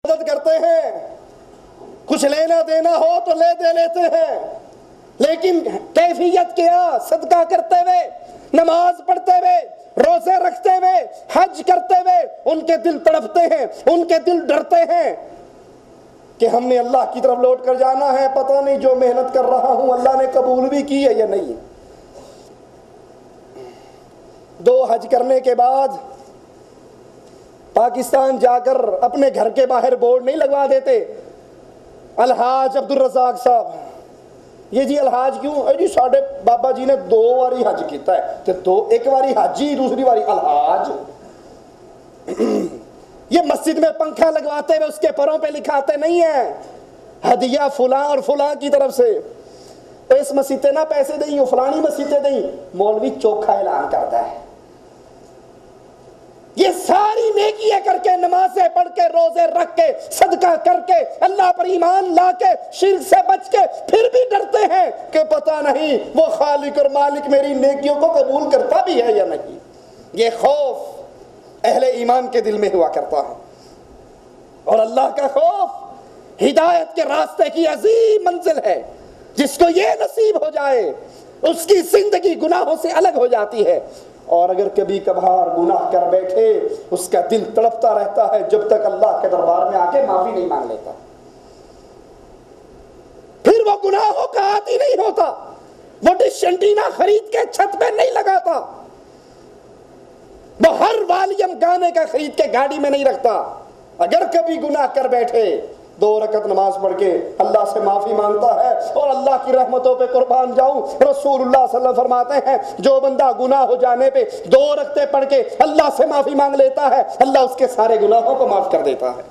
مدد کرتے ہیں، کچھ لینا دینا ہو تو لے دے لیتے ہیں، لیکن کیفیت کیا؟ صدقہ کرتے ہوئے، نماز پڑھتے ہوئے، روزے رکھتے ہوئے، حج کرتے ہوئے ان کے دل تڑپتے ہیں، ان کے دل ڈرتے ہیں کہ ہم نے اللہ کی طرف لوٹ کر جانا ہے، پتہ نہیں جو محنت کر رہا ہوں اللہ نے قبول بھی کی ہے یا نہیں۔ 2 حج کرنے کے بعد پاکستان جا کر اپنے گھر کے باہر بورڈ نہیں لگوا دیتے، الحاج عبدالرزاق صاحب، یہ جی الحاج کیوں؟ جی ساڑھے بابا جی نے 2 باری حج کیتا ہے، تو ایک باری حاجی دوسری باری الحاج۔ یہ مسجد میں پنکھا لگواتے ہوئے اس کے پروں پہ لکھاتے نہیں ہیں ہدیہ فلاں اور فلاں کی طرف سے، تو اس مسجد نہ پیسے دیں، فلانی مسجد دیں، مولوی چوکھا اعلان کرتا ہے۔ یہ ساری نیکیاں کر کے، نمازیں پڑھ کے، روزے رکھ کے، صدقہ کر کے، اللہ پر ایمان لا کے، شرک سے بچ کے، پھر بھی ڈرتے ہیں کہ پتہ نہیں وہ خالق اور مالک میری نیکیوں کو قبول کرتا بھی ہے یا نہیں۔ یہ خوف اہل ایمان کے دل میں ہوا کرتا ہے، اور اللہ کا خوف ہدایت کے راستے کی عظیم منزل ہے۔ جس کو یہ نصیب ہو جائے اس کی زندگی گناہوں سے الگ ہو جاتی ہے، اور اگر کبھی کبھار گناہ کر بیٹھے اس کا دل تڑپتا رہتا ہے جب تک اللہ کے دربار میں آ کے معافی نہیں مانگ لیتا، پھر وہ گناہوں کا عادی نہیں ہوتا، وہ ڈش انٹینا خرید کے چھت پہ نہیں لگاتا، وہ ہر والیم گانے کا خرید کے گاڑی میں نہیں رکھتا۔ اگر کبھی گناہ کر بیٹھے 2 رکعت نماز پڑھ کے اللہ سے معافی مانگتا ہے، اور اللہ کی رحمتوں پہ قربان جاؤں، رسول اللہ صلی اللہ علیہ وسلم فرماتے ہیں جو بندہ گناہ ہو جانے پہ 2 رکعتیں پڑھ کے اللہ سے معافی مانگ لیتا ہے، اللہ اس کے سارے گناہوں کو معاف کر دیتا ہے۔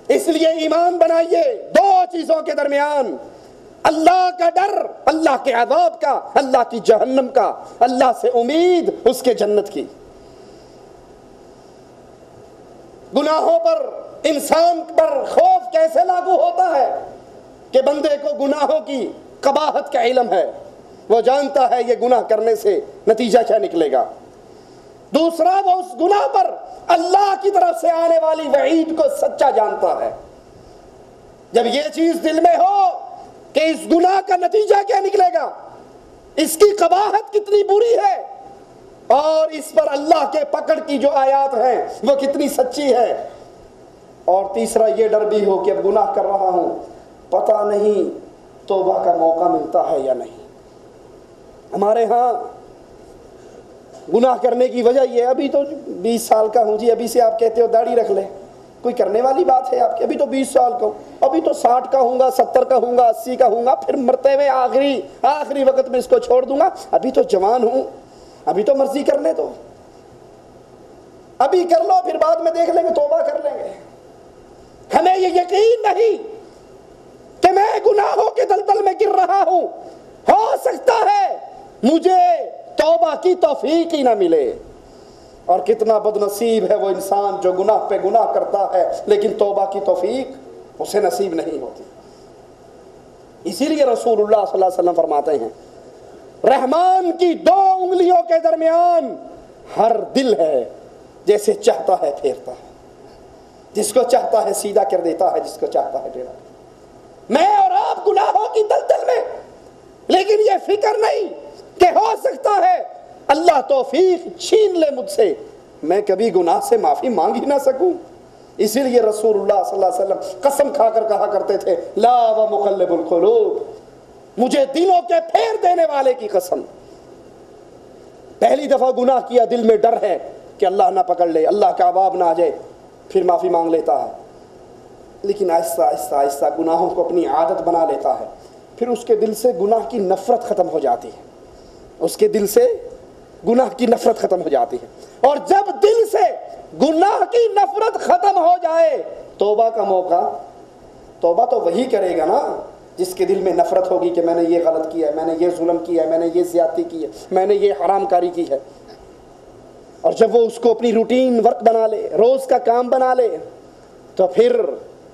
اس لیے ایمان بنائیے 2 چیزوں کے درمیان، اللہ کا ڈر اللہ کے عذاب کا، اللہ کی جہنم کا، اللہ سے امید اس کے جنت کی۔ گناہوں پر انسان پر خوف کیسے لاگو ہوتا ہے کہ بندے کو گناہوں کی قباحت کا علم ہے، وہ جانتا ہے یہ گناہ کرنے سے نتیجہ کیا نکلے گا۔ دوسرا، وہ اس گناہ پر اللہ کی طرف سے آنے والی وعید کو سچا جانتا ہے۔ جب یہ چیز دل میں ہو کہ اس گناہ کا نتیجہ کیا نکلے گا، اس کی قباحت کتنی بری ہے، اور اس پر اللہ کے پکڑ کی جو آیات ہیں وہ کتنی سچی ہے، اور تیسرا یہ ڈر بھی ہو کہ اب گناہ کر رہا ہوں، پتہ نہیں توبہ کا موقع ملتا ہے یا نہیں۔ ہمارے ہاں گناہ کرنے کی وجہ یہ، ابھی تو 20 سال کا ہوں جی، ابھی سے آپ کہتے ہو داڑھی رکھ لیں، کوئی کرنے والی بات ہے آپ کی؟ ابھی تو 20 سال کا ہوں، ابھی تو 60 کا ہوں گا، 70 کا ہوں گا، 80 کا ہوں گا، پھر مرتے ہوئے آخری وقت میں اس کو چھوڑ دوں گا، ابھی تو جوان ہوں، ابھی تو مرضی کرنے دو، ابھی کر لو، پھر بعد میں دیکھ لیں گے، توبہ کر لیں گے۔ ہمیں یہ یقین نہیں کہ میں گناہوں کے دلدل میں گر رہا ہوں، ہو سکتا ہے مجھے توبہ کی توفیق ہی نہ ملے۔ اور کتنا بد نصیب ہے وہ انسان جو گناہ پہ گناہ کرتا ہے لیکن توبہ کی توفیق اسے نصیب نہیں ہوتی۔ اسی لیے رسول اللہ صلی اللہ علیہ وسلم فرماتے ہیں رحمان کی 2 انگلیوں کے درمیان ہر دل ہے، جیسے چاہتا ہے پھیرتا ہے، جس کو چاہتا ہے سیدھا کر دیتا ہے، جس کو چاہتا ہے ٹیڑھا۔ میں اور آپ گناہوں کی دلدل میں، لیکن یہ فکر نہیں کہ ہو سکتا ہے اللہ توفیق چھین لے مجھ سے، میں کبھی گناہ سے معافی مانگ ہی نہ سکوں۔ اسی لیے رسول اللہ صلی اللہ علیہ وسلم قسم کھا کر کہا کرتے تھے لا و مقلب القلوب، مجھے دلوں کے پھیر دینے والے کی قسم۔ پہلی دفعہ گناہ کیا، دل میں ڈر ہے کہ اللہ نہ پکڑ لے، اللہ کا عذاب نہ آ جائے، پھر معافی مانگ لیتا ہے، لیکن آہستہ آہستہ آہستہ گناہوں کو اپنی عادت بنا لیتا ہے، پھر اس کے دل سے گناہ کی نفرت ختم ہو جاتی ہے، اس کے دل سے گناہ کی نفرت ختم ہو جاتی ہے۔ اور جب دل سے گناہ کی نفرت ختم ہو جائے، توبہ کا موقع، توبہ تو وہی کرے گا نا جس کے دل میں نفرت ہوگی کہ میں نے یہ غلط کیا ہے، میں نے یہ ظلم کیا ہے، میں نے یہ زیادتی کی ہے، میں نے یہ حرام کاری کی ہے۔ اور جب وہ اس کو اپنی روٹین ورک بنا لے، روز کا کام بنا لے، تو پھر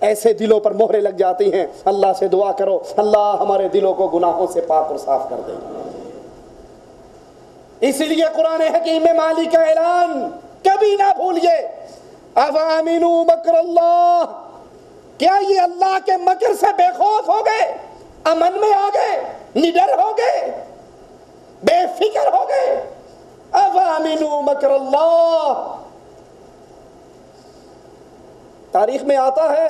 ایسے دلوں پر مہریں لگ جاتی ہیں۔ اللہ سے دعا کرو اللہ ہمارے دلوں کو گناہوں سے پاک اور صاف کر دے۔ اسی لیے قرآن حکیم میں مالک کا اعلان کبھی نہ بھولیے افامنوا مکر اللہ، کیا یہ اللہ کے مکر سے بے خوف ہو گئے، امن میں آ گئے، نڈر ہو گئے، بے فکر ہو گئے؟ افامنوا مکر اللہ، تاریخ میں آتا ہے،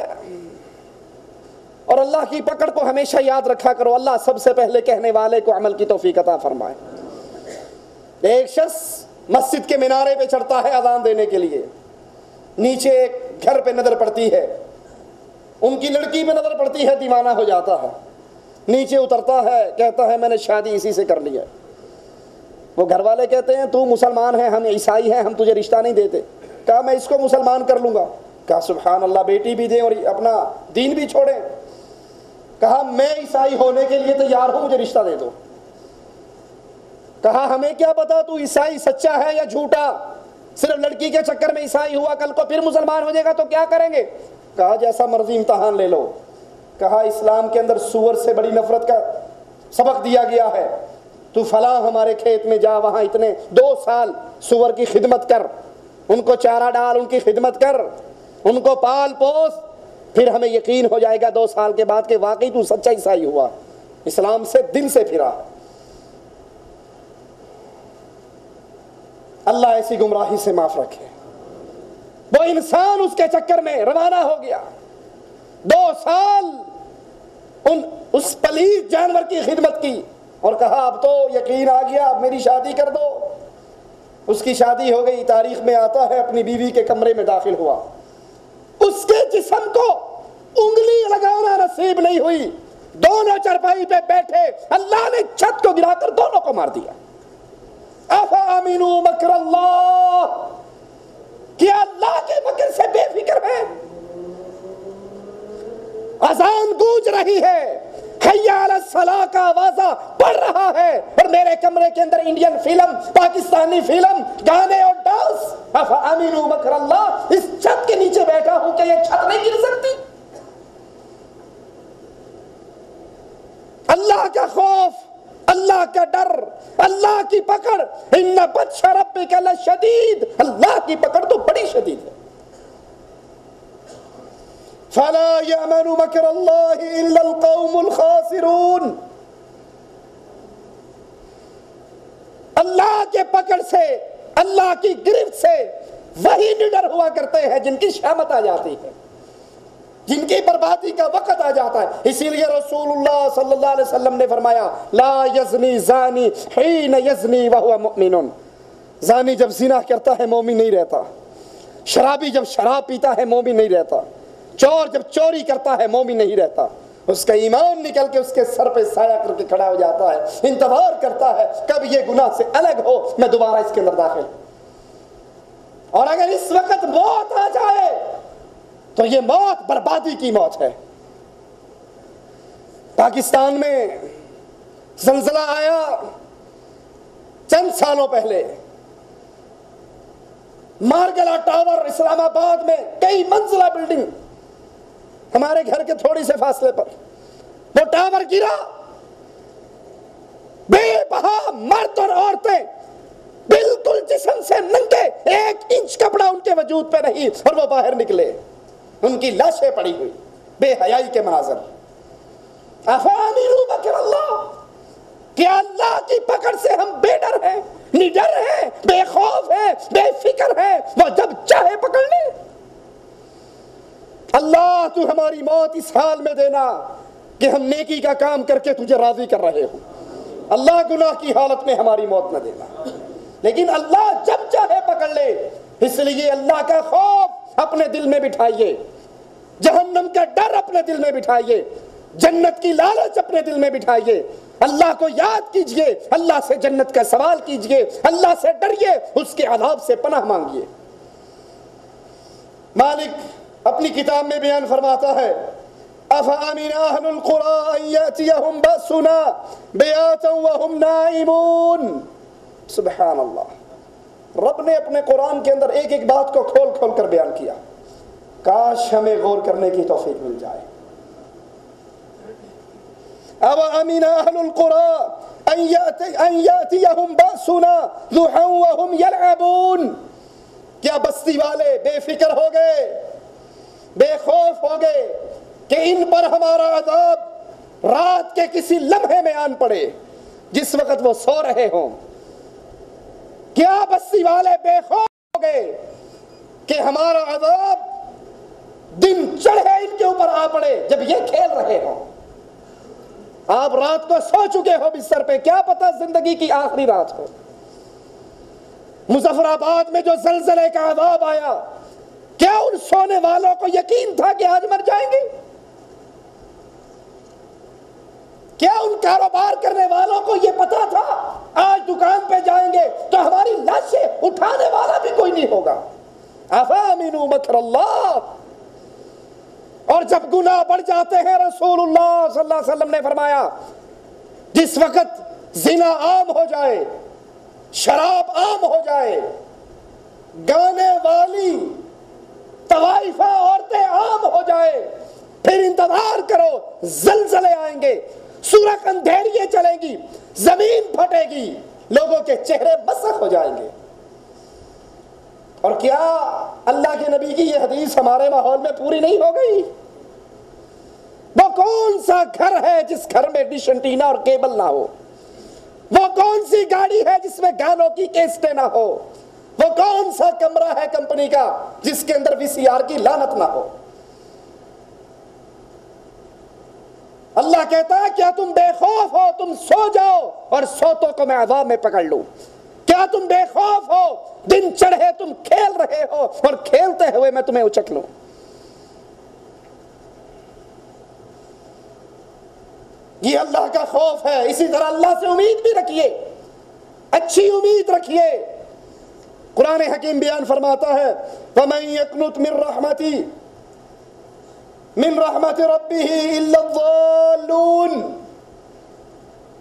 اور اللہ کی پکڑ کو ہمیشہ یاد رکھا کرو، اللہ سب سے پہلے کہنے والے کو عمل کی توفیق عطا فرمائے۔ ایک شخص مسجد کے مینارے پہ چڑھتا ہے اذان دینے کے لیے، نیچے ایک گھر پہ نظر پڑتی ہے، ان کی لڑکی پہ نظر پڑتی ہے، دیوانہ ہو جاتا ہے، نیچے اترتا ہے، کہتا ہے میں نے شادی اسی سے کر لی ہے۔ وہ گھر والے کہتے ہیں تو مسلمان ہے، ہم عیسائی ہیں، ہم تجھے رشتہ نہیں دیتے۔ کہا میں اس کو مسلمان کر لوں گا۔ کہا سبحان اللہ، بیٹی بھی دیں اور اپنا دین بھی چھوڑیں۔ کہا میں عیسائی ہونے کے لیے تیار ہوں، مجھے رشتہ دے دو۔ کہا ہمیں کیا پتا تو عیسائی سچا ہے یا جھوٹا، صرف لڑکی کے چکر میں عیسائی ہوا، کل کو پھر مسلمان ہو جائے گا تو کیا کریں گے؟ کہا جیسا مرضی امتحان لے لو۔ کہا اسلام کے اندر سور سے بڑی نفرت کا سبق دیا گیا ہے، تو فلاں ہمارے کھیت میں جا، وہاں اتنے 2 سال سور کی خدمت کر، ان کو چارہ ڈال، ان کی خدمت کر، ان کو پال پوس، پھر ہمیں یقین ہو جائے گا 2 سال کے بعد کہ واقعی تو سچا عیسائی ہوا، اسلام سے دل سے پھرا۔ اللہ ایسی گمراہی سے معاف رکھے۔ وہ انسان اس کے چکر میں روانہ ہو گیا، 2 سال اس پلیت جانور کی خدمت کی، اور کہا اب تو یقین آ گیا، اب میری شادی کر دو۔ اس کی شادی ہو گئی، تاریخ میں آتا ہے اپنی بیوی کے کمرے میں داخل ہوا، اس کے جسم کو انگلی لگانا نصیب نہیں ہوئی، دونوں چرپائی پہ بیٹھے، اللہ نے چھت کو گرا کر دونوں کو مار دیا۔ افامنوا مکر اللہ، کیا اللہ کے مکر سے بے فکر ہے؟ اذان گونج رہی ہے، حی علی الصلاۃ کا آوازہ پڑھ رہا ہے، اور میرے کمرے کے اندر انڈین فلم، پاکستانی فلم، گانے اور ڈانس۔ افامنوا مکر اللہ، اس چھت کے نیچے بیٹھا ہوں کہ یہ چھت نہیں گر سکتی؟ اللہ کا خوف، اللہ کا ڈر، اللہ کی پکڑ، ان بطش ربک لشدید، اللہ کی پکڑ تو بڑی شدید ہے۔ فلا یأمن مکر اللہ الا القوم الخاسرون، اللہ کے پکڑ سے، اللہ کی گرفت سے وہی نڈر ہوا کرتے ہیں جن کی شامت آ جاتی ہے، جن کی بربادی کا وقت آ جاتا ہے۔ اسی لیے رسول اللہ صلی اللہ علیہ وسلم نے فرمایا لا یزنی زانی حین یزنی وہو مؤمن، زانی جب زنا کرتا ہے مومن نہیں رہتا، شرابی جب شراب پیتا ہے مومن نہیں رہتا، چور جب چوری کرتا ہے مومن نہیں رہتا، اس کا ایمان نکل کے اس کے سر پہ سایہ کر کے کھڑا ہو جاتا ہے، انتظار کرتا ہے کب یہ گناہ سے الگ ہو، میں دوبارہ اس کے اندر داخل۔ اور اگر اس وقت موت آ جائے تو یہ موت بربادی کی موت ہے۔ پاکستان میں زلزلہ آیا چند سالوں پہلے، مارگلا ٹاور اسلام آباد میں کئی منزلہ بلڈنگ، ہمارے گھر کے تھوڑی سے فاصلے پر وہ ٹاور گرا، بے بہا مرد اور عورتیں بالکل جسم سے ننگے، 1 انچ کپڑا ان کے وجود پہ نہیں، اور وہ باہر نکلے، ان کی لاشیں پڑی ہوئی، بے حیائی کے مناظر۔ افامنوا مکر اللہ، کیا اللہ کی پکڑ سے ہم بے ڈر ہیں، نڈر ہیں، بے خوف ہیں، بے فکر ہیں؟ وہ جب چاہے پکڑ لے۔ اللہ تو ہماری موت اس حال میں دینا کہ ہم نیکی کا کام کر کے تجھے راضی کر رہے ہوں، اللہ گناہ کی حالت میں ہماری موت نہ دینا، لیکن اللہ جب چاہے پکڑ لے۔ اس لیے اللہ کا خوف اپنے دل میں بٹھائیے، جہنم کا ڈر اپنے دل میں بٹھائیے، جنت کی لالچ اپنے دل میں بٹھائیے، اللہ کو یاد کیجئے، اللہ سے جنت کا سوال کیجئے، اللہ سے ڈریے، اس کے عذاب سے پناہ مانگیے۔ مالک اپنی کتاب میں بیان فرماتا ہے افامن اہل القری ان یاتیہم باسنا بیاتا وہم نائمون۔ سبحان اللہ، رب نے اپنے قرآن کے اندر ایک ایک بات کو کھول کھول کر بیان کیا، کاش ہمیں غور کرنے کی توفیق مل جائے۔ اوامن اہل القری ان یاتیہم باسنا ضحی وہم یلعبون، کیا بستی والے بے فکر ہو گئے، بے خوف ہو گئے کہ ان پر ہمارا عذاب رات کے کسی لمحے میں آن پڑے جس وقت وہ سو رہے ہوں؟ کیا بستی والے بے خوف ہو گئے کہ ہمارا عذاب دن چڑھے ان کے اوپر آ پڑے جب یہ کھیل رہے ہوں؟ آپ رات کو سو چکے ہو بستر پہ، کیا پتہ زندگی کی آخری رات ہو۔ مظفر آباد میں جو زلزلے کا عذاب آیا، کیا ان سونے والوں کو یقین تھا کہ آج مر جائیں گے؟ کیا ان کاروبار کرنے والوں کو یہ پتا تھا آج دکان پہ جائیں گے تو ہماری لاشیں اٹھانے والا بھی کوئی نہیں ہوگا؟ افامنوا مکر اللہ۔ اور جب گناہ بڑھ جاتے ہیں، رسول اللہ صلی اللہ علیہ وسلم نے فرمایا جس وقت زنا عام ہو جائے، شراب عام ہو جائے، گانے والی طوائفہ عورتیں عام ہو جائے، پھر انتظار کرو زلزلے آئیں گے، سورخ اندھیریاں چلیں گی، زمین پھٹے گی، لوگوں کے چہرے مسخ ہو جائیں گے۔ اور کیا اللہ کے نبی کی یہ حدیث ہمارے ماحول میں پوری نہیں ہو گئی؟ وہ کون سا گھر ہے جس گھر میں ڈش انٹینا اور کیبل نہ ہو؟ وہ کون سی گاڑی ہے جس میں گانوں کی کیسٹیں نہ ہو؟ وہ کون سا کمرہ ہے کمپنی کا جس کے اندر VCR کی لعنت نہ ہو؟ اللہ کہتا ہے کیا تم بے خوف ہو؟ تم سو جاؤ اور سوتوں کو میں عذاب میں پکڑ لوں۔ کیا تم بے خوف ہو؟ دن چڑھے تم کھیل رہے ہو اور کھیلتے ہوئے میں تمہیں اچک لوں۔ یہ اللہ کا خوف ہے۔ اسی طرح اللہ سے امید بھی رکھیے، اچھی امید رکھیے۔ قرآن حکیم بیان فرماتا ہے وَمَن يَقْنُتْ مِن رحمت ربه الا الضالون۔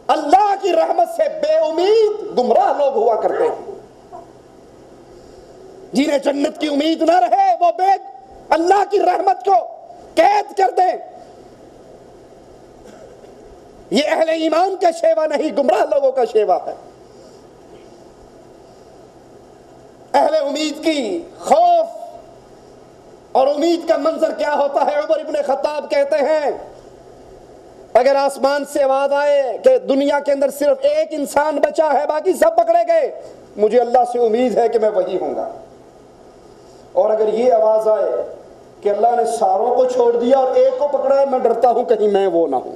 اللہ کی رحمت سے بے امید گمراہ لوگ ہوا کرتے ہیں۔ جنہیں جنت کی امید نہ رہے وہ بے اللہ کی رحمت کو قید کر دیں، یہ اہل ایمان کا شیوا نہیں، گمراہ لوگوں کا شیوا ہے۔ اہل امید کی خوف اور امید کا منظر کیا ہوتا ہے؟ عمر ابن خطاب کہتے ہیں اگر آسمان سے آواز آئے کہ دنیا کے اندر صرف ایک انسان بچا ہے، باقی سب پکڑے گئے، مجھے اللہ سے امید ہے کہ میں وہی ہوں گا۔ اور اگر یہ آواز آئے کہ اللہ نے ساروں کو چھوڑ دیا اور ایک کو پکڑا ہے، میں ڈرتا ہوں کہیں میں وہ نہ ہوں۔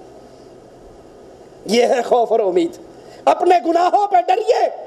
یہ ہے خوف اور امید۔ اپنے گناہوں پہ ڈریے